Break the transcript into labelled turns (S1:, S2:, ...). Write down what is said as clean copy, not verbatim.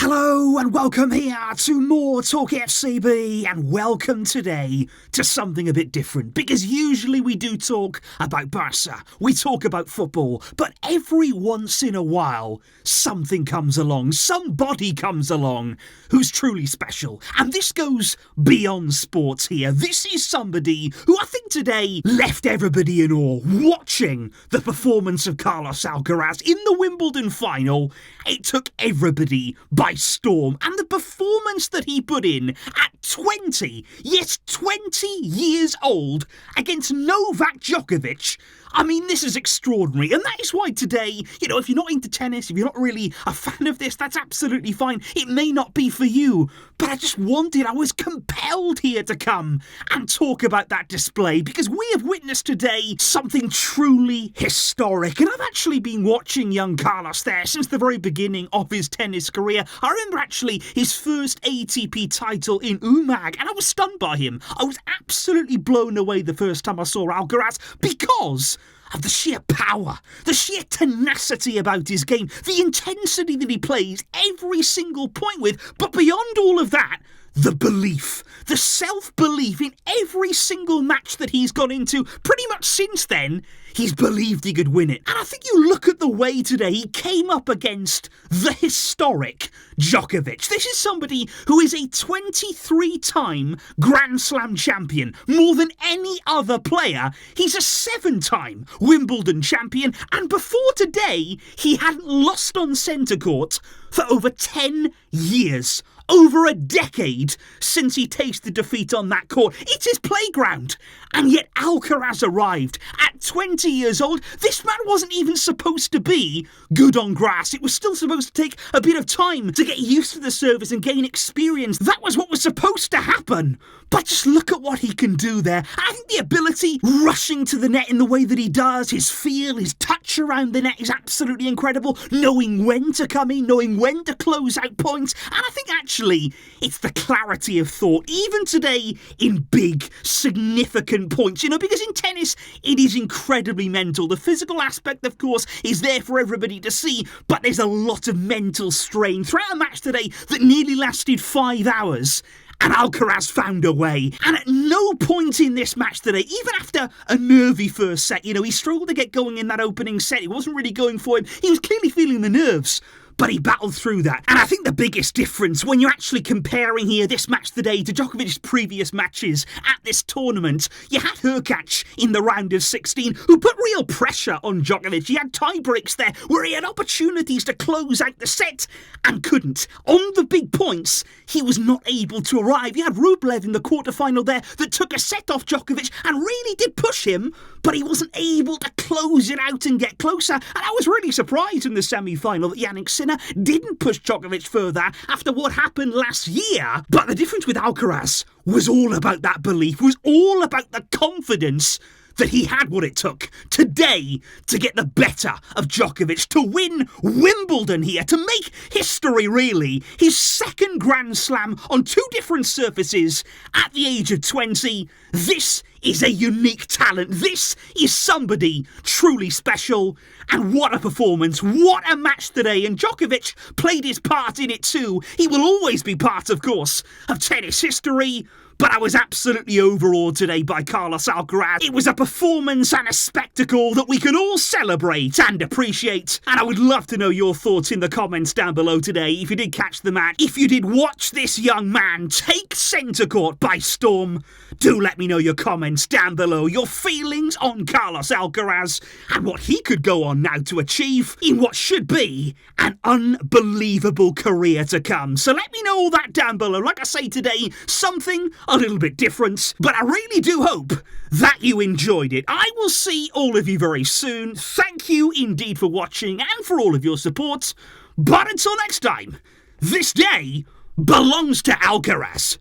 S1: Hello and welcome here to MoreTalkFCB, and welcome today to something a bit different, because usually we do talk about Barca, we talk about football, but every once in a while something comes along, somebody comes along who's truly special, and this goes beyond sports here. This is somebody who I think today left everybody in awe watching the performance of Carlos Alcaraz in the Wimbledon final. It took everybody by storm, and the performance that he put in at 20 years old against Novak Djokovic, I mean, this is extraordinary, and that is why today, if you're not into tennis, if you're not really a fan of this, that's absolutely fine. It may not be for you, but I was compelled here to come and talk about that display, because we have witnessed today something truly historic, and I've actually been watching young Carlos there since the very beginning of his tennis career. I remember actually his first ATP title in Umag, and I was stunned by him. I was absolutely blown away the first time I saw Alcaraz because of the sheer power, the sheer tenacity about his game, the intensity that he plays every single point with, but beyond all of that, the belief, the self-belief in every single match that he's gone into pretty much since then. He's believed he could win it. And I think you look at the way today he came up against the historic Djokovic. This is somebody who is a 23-time Grand Slam champion, more than any other player. He's a 7-time Wimbledon champion, and before today, he hadn't lost on centre court for over 10 years. Over a decade since he tasted defeat on that court. It's his playground. And yet Alcaraz arrived at 20 years old. This man wasn't even supposed to be good on grass. It was still supposed to take a bit of time to get used to the service and gain experience. That was what was supposed to happen. But just look at what he can do there. I think the ability, rushing to the net in the way that he does, his feel, his touch around the net is absolutely incredible. Knowing when to come in, knowing when to close out points. And I think actually it's the clarity of thought, even today in big, significant points, because in tennis it is incredibly mental. The physical aspect, of course, is there for everybody to see, but there's a lot of mental strain throughout a match today that nearly lasted 5 hours. And Alcaraz found a way. And at no point in this match today, even after a nervy first set, he struggled to get going in that opening set. It wasn't really going for him. He was clearly feeling the nerves. But he battled through that. And I think the biggest difference when you're actually comparing here this match today to Djokovic's previous matches at this tournament, you had Hurkacz in the round of 16 who put real pressure on Djokovic. He had tie breaks there where he had opportunities to close out the set and couldn't. On the big points, he was not able to arrive. You had Rublev in the quarterfinal there that took a set off Djokovic and really did push him, but he wasn't able to close it out and get closer. And I was really surprised in the semi-final that Jannik Sinner didn't push Djokovic further after what happened last year. But the difference with Alcaraz was all about that belief, was all about the confidence that he had what it took today to get the better of Djokovic, to win Wimbledon here, to make history really. His second Grand Slam on 2 different surfaces at the age of 20. This is a unique talent. This is somebody truly special. And what a performance. What a match today. And Djokovic played his part in it too. He will always be part, of course, of tennis history. But I was absolutely overawed today by Carlos Alcaraz. It was a performance and a spectacle that we can all celebrate and appreciate. And I would love to know your thoughts in the comments down below today. If you did catch the match, if you did watch this young man take centre court by storm, do let me know your comments down below. Your feelings on Carlos Alcaraz and what he could go on now to achieve in what should be an unbelievable career to come. So let me know all that down below. Like I say today, something a little bit different, but I really do hope that you enjoyed it. I will see all of you very soon. Thank you indeed for watching and for all of your support. But until next time, this day belongs to Alcaraz.